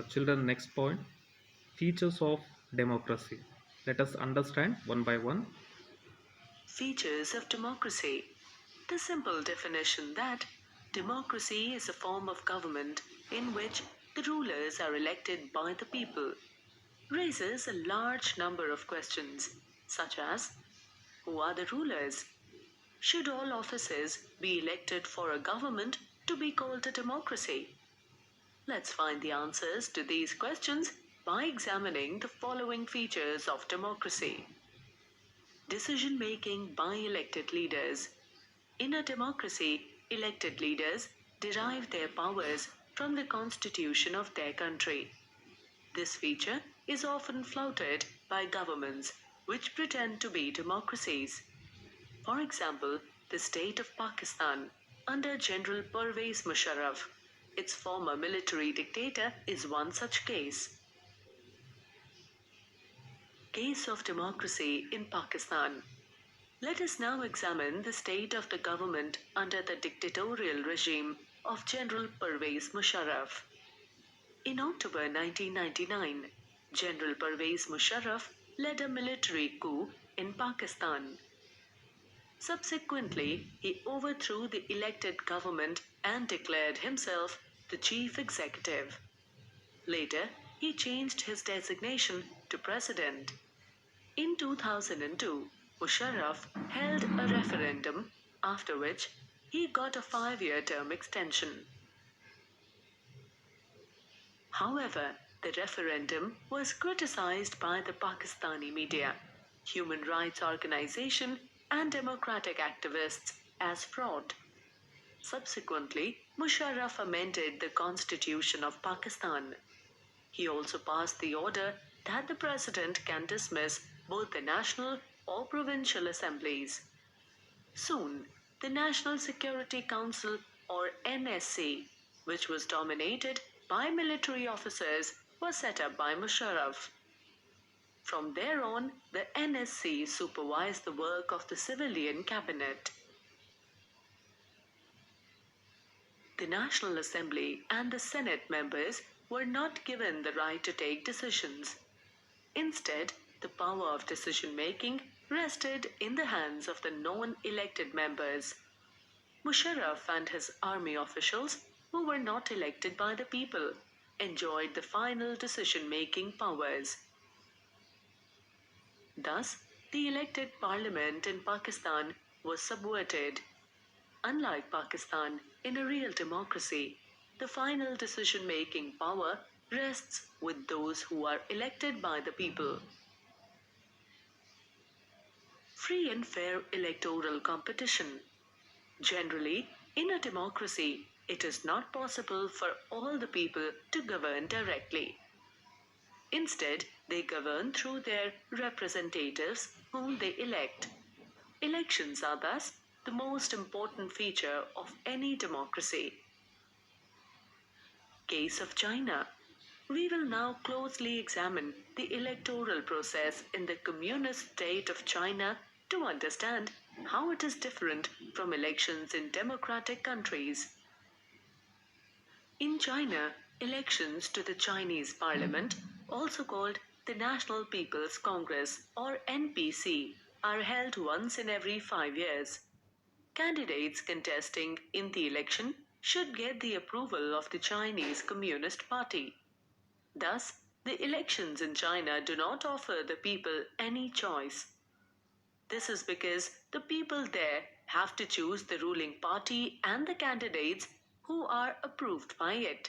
Children, next point, features of democracy. Let us understand one by one. Features of democracy. The simple definition that democracy is a form of government in which the rulers are elected by the people raises a large number of questions, such as who are the rulers? Should all offices be elected for a government to be called a democracy? Let's find the answers to these questions by examining the following features of democracy. Decision making by elected leaders. In a democracy, elected leaders derive their powers from the constitution of their country. This feature is often flouted by governments which pretend to be democracies. For example, the state of Pakistan under General Pervez Musharraf. Its former military dictator is one such case. Case of democracy in Pakistan. Let us now examine the state of the government under the dictatorial regime of General Pervez Musharraf. In October 1999, General Pervez Musharraf led a military coup in Pakistan. Subsequently, he overthrew the elected government and declared himself the chief executive. Later, he changed his designation to president. In 2002, Musharraf held a referendum, after which he got a 5-year term extension. However, the referendum was criticized by the Pakistani media, human rights organizations, and democratic activists as fraud. Subsequently, Musharraf amended the Constitution of Pakistan. He also passed the order that the president can dismiss both the national or provincial assemblies. Soon, the National Security Council, or NSC, which was dominated by military officers, was set up by Musharraf. From there on, the NSC supervised the work of the civilian cabinet. The National Assembly and the Senate members were not given the right to take decisions. Instead, the power of decision making rested in the hands of the non-elected members. Musharraf and his army officials, who were not elected by the people, enjoyed the final decision making powers. Thus, the elected parliament in Pakistan was subverted. Unlike Pakistan, in a real democracy, the final decision making power rests with those who are elected by the people. Free and fair electoral competition. Generally, in a democracy, it is not possible for all the people to govern directly. Instead, they govern through their representatives whom they elect. Elections are thus the most important feature of any democracy. Case of China. We will now closely examine the electoral process in the communist state of China to understand how it is different from elections in democratic countries. In China, elections to the Chinese parliament, also called the National People's Congress or NPC, are held once in every 5 years. Candidates contesting in the election should get the approval of the Chinese Communist Party. Thus, the elections in China do not offer the people any choice. This is because the people there have to choose the ruling party and the candidates who are approved by it.